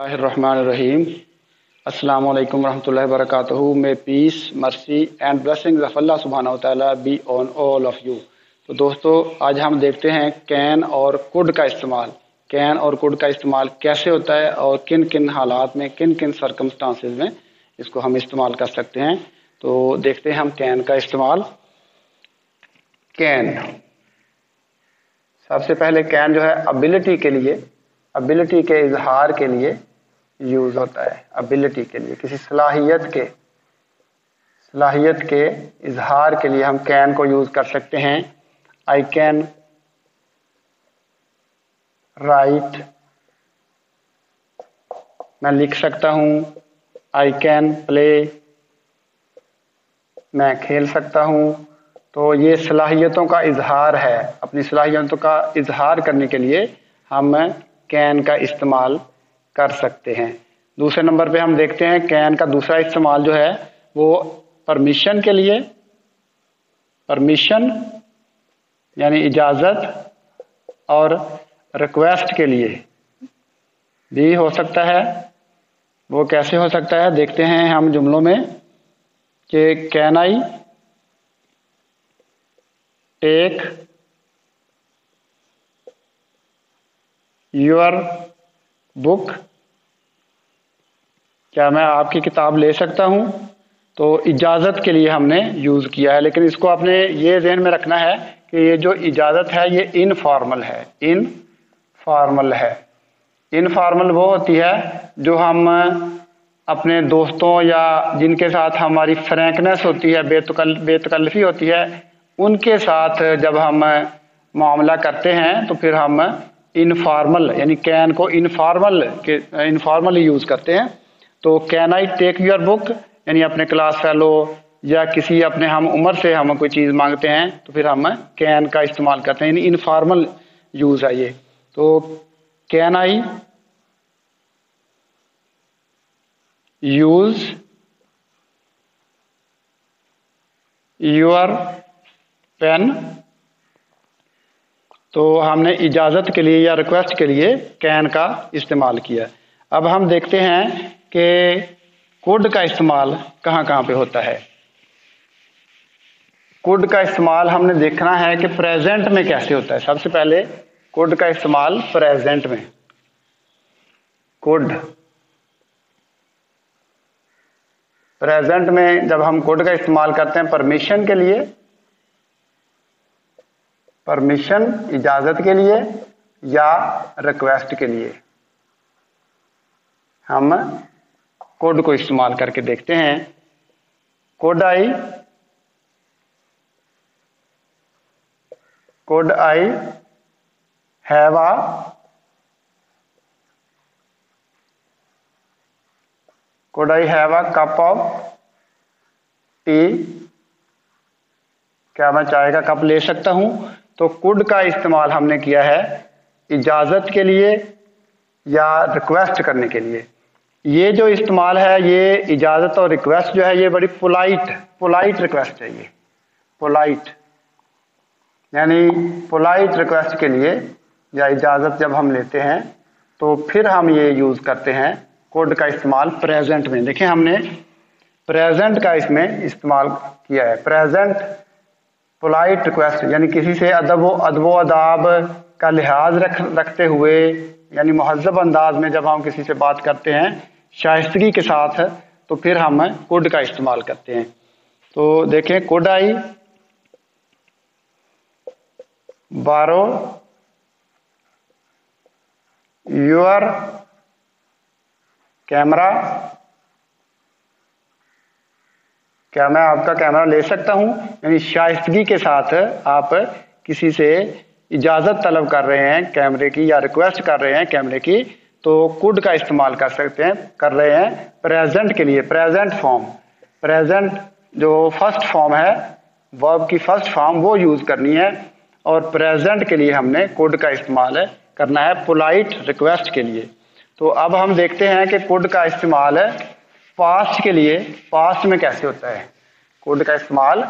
Bismillahirrahmanirrahim. Assalamu alaikum warahmatullahi wabarakatuh. May peace, mercy and blessings of Allah subhanahu wa ta'ala be on all of you. तो दोस्तों आज हम देखते हैं can और कुड का इस्तेमाल। कैन और कुड का इस्तेमाल कैसे होता है और किन किन हालात में, किन किन सर्कमस्टांसेस में इसको हम इस्तेमाल कर सकते हैं। तो देखते हैं हम कैन का इस्तेमाल। कैन, सबसे पहले कैन जो है एबिलिटी के लिए, एबिलिटी के इजहार के लिए यूज होता है। एबिलिटी के लिए, किसी सलाहियत के इजहार के लिए हम कैन को यूज कर सकते हैं। आई कैन राइट, मैं लिख सकता हूं। आई कैन प्ले, मैं खेल सकता हूं। तो ये सलाहियतों का इजहार है। अपनी सलाहियतों का इजहार करने के लिए हम कैन का इस्तेमाल कर सकते हैं। दूसरे नंबर पे हम देखते हैं कैन का दूसरा इस्तेमाल जो है वो परमिशन के लिए, परमिशन यानी इजाज़त, और रिक्वेस्ट के लिए भी हो सकता है। वो कैसे हो सकता है देखते हैं हम जुमलों में कि can I take your book, क्या मैं आपकी किताब ले सकता हूं। तो इजाज़त के लिए हमने यूज़ किया है, लेकिन इसको आपने ये ज़हन में रखना है कि ये जो इजाज़त है ये इनफॉर्मल है। इनफॉर्मल है। इनफॉर्मल वो होती है जो हम अपने दोस्तों या जिनके साथ हमारी फ्रैंकनेस होती है, बेतकल्लफ़ी होती है, उनके साथ जब हम मामला करते हैं तो फिर हम इनफॉर्मल यानी कैन को इनफॉर्मली यूज़ करते हैं। तो can I take your book यानी अपने क्लास फेलो या किसी अपने हम उम्र से हम कोई चीज़ मांगते हैं तो फिर हम कैन का इस्तेमाल करते हैं, यानी इनफॉर्मल यूज़ है ये। तो can I use your pen, तो हमने इजाज़त के लिए या रिक्वेस्ट के लिए कैन का इस्तेमाल किया। अब हम देखते हैं कि कुड का इस्तेमाल कहाँ कहाँ पे होता है। कुड का इस्तेमाल हमने देखना है कि प्रेजेंट में कैसे होता है। सबसे पहले कुड का इस्तेमाल प्रेजेंट में। कुड प्रेजेंट में जब हम कुड का इस्तेमाल करते हैं परमिशन के लिए, परमिशन इजाज़त के लिए या रिक्वेस्ट के लिए, हम कुड को इस्तेमाल करके देखते हैं। Could I have a cup of T, क्या मैं चाय का कप ले सकता हूं। तो कुड का इस्तेमाल हमने किया है इजाज़त के लिए या रिक्वेस्ट करने के लिए। ये जो इस्तेमाल है ये इजाज़त और रिक्वेस्ट जो है ये बड़ी पोलाइट रिक्वेस्ट है। ये पोलाइट यानी पोलाइट रिक्वेस्ट के लिए या इजाज़त जब हम लेते हैं तो फिर हम ये यूज़ करते हैं कुड का इस्तेमाल प्रेजेंट में। देखें हमने प्रेजेंट का इसमें इस्तेमाल किया है। प्रेजेंट पोलाइट रिक्वेस्ट यानी किसी से अदब अदाब का लिहाज रखते हुए यानी महज़्ज़ब अंदाज में जब हम किसी से बात करते हैं शाइस्तगी के साथ, तो फिर हम कुड का इस्तेमाल करते हैं। तो देखें कुड आई बारो योर कैमरा, क्या मैं आपका कैमरा ले सकता हूं। यानी शाइस्तगी के साथ आप किसी से इजाज़त तलब कर रहे हैं कैमरे की या रिक्वेस्ट कर रहे हैं कैमरे की, तो कुड का इस्तेमाल कर रहे हैं प्रेजेंट के लिए। प्रेजेंट फॉर्म, प्रेजेंट जो फर्स्ट फॉर्म है, वर्ब की फर्स्ट फॉर्म वो यूज़ करनी है, और प्रेजेंट के लिए हमने कुड का इस्तेमाल करना है पोलाइट रिक्वेस्ट के लिए। तो अब हम देखते हैं कि कुड का इस्तेमाल पास्ट के लिए, पास्ट में कैसे होता है। कुड का इस्तेमाल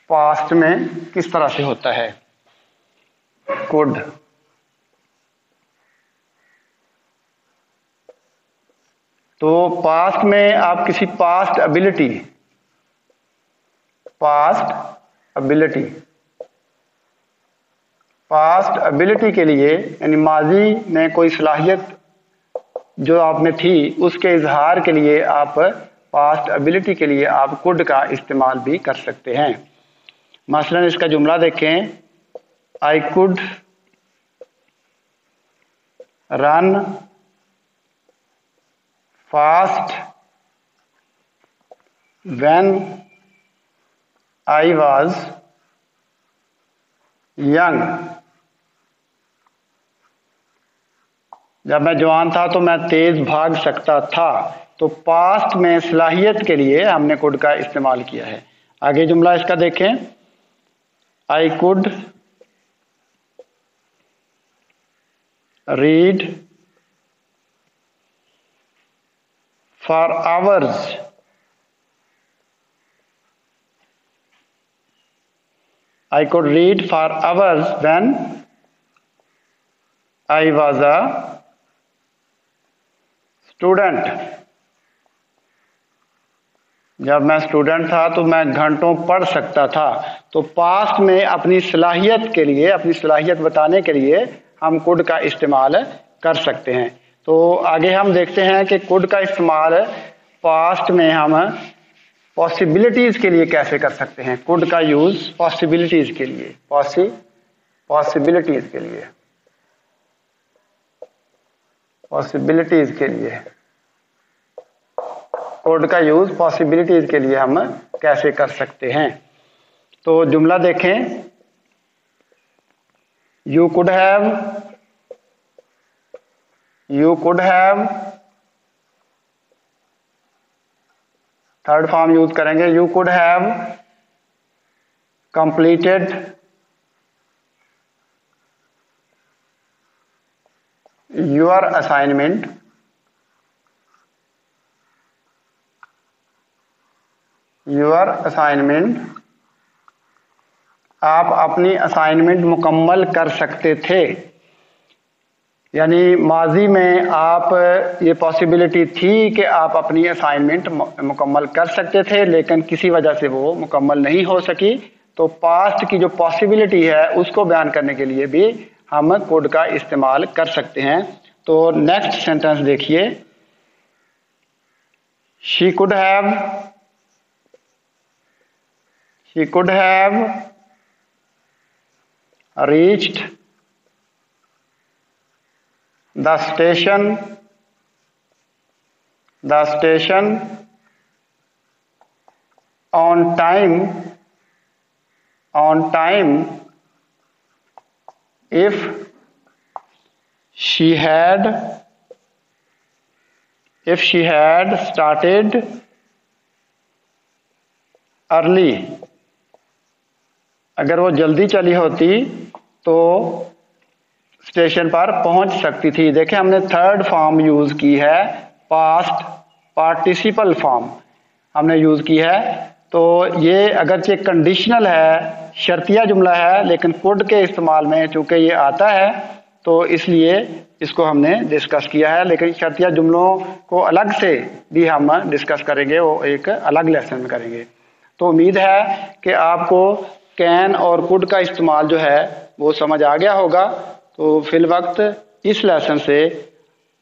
पास्ट में किस तरह से होता है। कुड तो पास्ट में आप किसी पास्ट एबिलिटी के लिए, यानी माजी में कोई सलाहियत जो आप में थी उसके इजहार के लिए आप पास्ट एबिलिटी के लिए आप कुड का इस्तेमाल भी कर सकते हैं। मसलन इसका जुमला देखें, I could run fast when I was young. जब मैं जवान था तो मैं तेज भाग सकता था। तो पास्ट में सलाहियत के लिए हमने कुड का इस्तेमाल किया है। आगे जुमला इसका देखें, I could read for hours when I was a student. जब मैं स्टूडेंट था तो मैं घंटों पढ़ सकता था। तो पास्ट में अपनी सलाहियत के लिए, अपनी सलाहियत बताने के लिए हम कुड का इस्तेमाल कर सकते हैं। तो आगे हम देखते हैं कि कुड का इस्तेमाल पास्ट में हम पॉसिबिलिटीज़ के लिए कैसे कर सकते हैं। कुड का यूज़ पॉसिबिलिटीज़ के लिए, पॉसिबिलिटीज़ के लिए कोड का यूज पॉसिबिलिटीज के लिए हम कैसे कर सकते हैं। तो जुमला देखें, you could have, third form use करेंगे, you could have completed your assignment आप अपनी असाइनमेंट मुकम्मल कर सकते थे। यानी माजी में आप ये पॉसिबिलिटी थी कि आप अपनी असाइनमेंट मुकम्मल कर सकते थे, लेकिन किसी वजह से वो मुकम्मल नहीं हो सकी। तो पास्ट की जो पॉसिबिलिटी है उसको बयान करने के लिए भी हम कोड का इस्तेमाल कर सकते हैं। तो नेक्स्ट सेंटेंस देखिए, she could have reached the station on time if she had started early। अगर वो जल्दी चली होती तो स्टेशन पर पहुंच सकती थी। देखें, हमने थर्ड फॉर्म यूज की है, पास्ट पार्टिसिपल फॉर्म हमने यूज की है। तो ये अगरचे कंडीशनल है, शर्तिया जुमला है, लेकिन कुड के इस्तेमाल में चूंकि ये आता है तो इसलिए इसको हमने डिस्कस किया है। लेकिन शर्तिया जुमलों को अलग से भी हम डिस्कस करेंगे, वो एक अलग लेसन में करेंगे। तो उम्मीद है कि आपको कैन और कुड का इस्तेमाल जो है वो समझ आ गया होगा। तो फिल वक्त इस लेसन से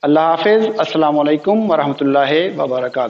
अल्लाह हाफिज़, अस्सलामु अलैकुम वरहमतुल्लाहि वबरकातुहू।